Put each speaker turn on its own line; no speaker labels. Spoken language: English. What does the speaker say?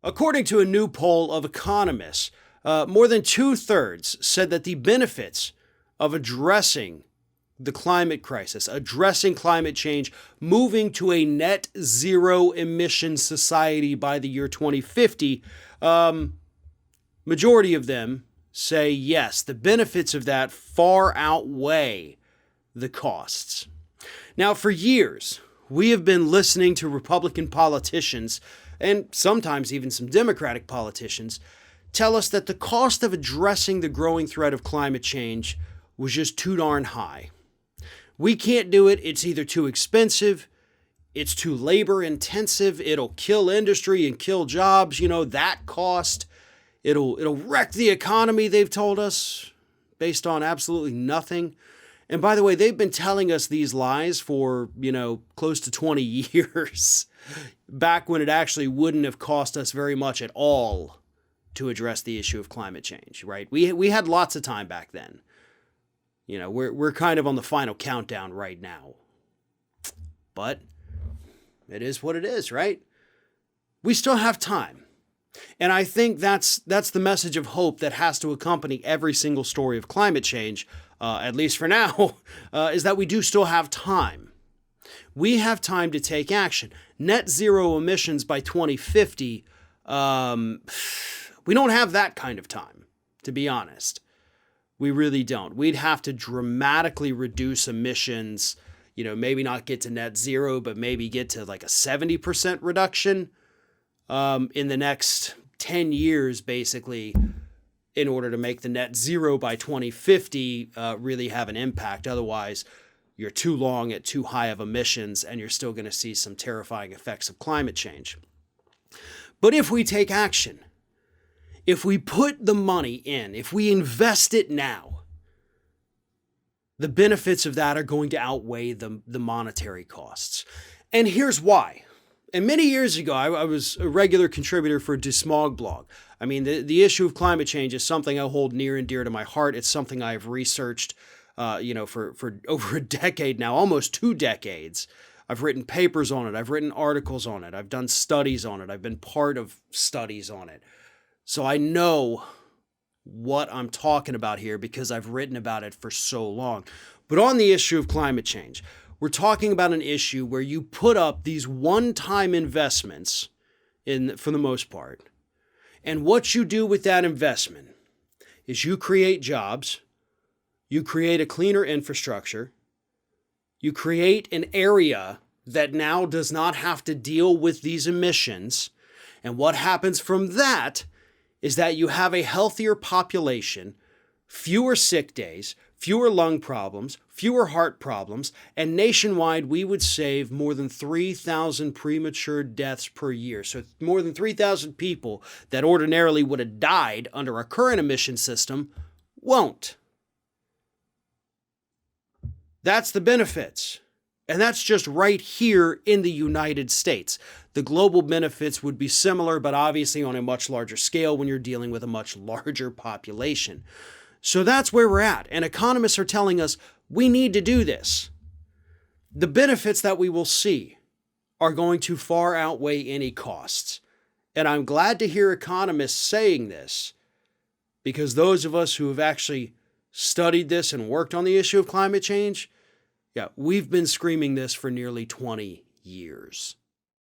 According to a new poll of economists, more than 2/3 said that the benefits of addressing the climate crisis, addressing climate change, moving to a net zero emission society by the year 2050, majority of them say yes, the benefits of that far outweigh the costs. Now, for years, we have been listening to Republican politicians, and sometimes even some Democratic politicians, tell us that the cost of addressing the growing threat of climate change was just too darn high. We can't do it. It's either too expensive, it's too labor intensive, it'll kill industry and kill jobs, that cost. It'll wreck the economy, they've told us, based on absolutely nothing. And by the way, they've been telling us these lies for, close to 20 years, back when it actually wouldn't have cost us very much at all to address the issue of climate change, right? We had lots of time back then. We're kind of on the final countdown right now. But it is what it is, right? We still have time. And I think that's the message of hope that has to accompany every single story of climate change, at least for now, is that we do still have time. We have time to take action. Net zero emissions by 2050, we don't have that kind of time, to be honest. We really don't. We'd have to dramatically reduce emissions, maybe not get to net zero, but maybe get to like a 70% reduction in the next 10 years, basically, in order to make the net zero by 2050 really have an impact. Otherwise, you're too long at too high of emissions, and you're still going to see some terrifying effects of climate change. But if we take action, if we put the money in, if we invest it now, the benefits of that are going to outweigh the monetary costs. And here's why. And many years ago, I was a regular contributor for Desmog blog. I mean, the issue of climate change is something I hold near and dear to my heart. It's something I've researched, for over a decade now, almost 2 decades. I've written papers on it. I've written articles on it. I've done studies on it. I've been part of studies on it. So I know what I'm talking about here because I've written about it for so long. But on the issue of climate change, we're talking about an issue where you put up these one-time investments, for the most part, and what you do with that investment is you create jobs, you create a cleaner infrastructure, you create an area that now does not have to deal with these emissions, and what happens from that is that you have a healthier population, fewer sick days, fewer lung problems, fewer heart problems, and nationwide we would save more than 3,000 premature deaths per year. So more than 3,000 people that ordinarily would have died under our current emission system won't. That's the benefits. And that's just right here in the United States. The global benefits would be similar, but obviously on a much larger scale when you're dealing with a much larger population. So that's where we're at. And economists are telling us we need to do this. The benefits that we will see are going to far outweigh any costs. And I'm glad to hear economists saying this, because those of us who have actually studied this and worked on the issue of climate change, we've been screaming this for nearly 20 years.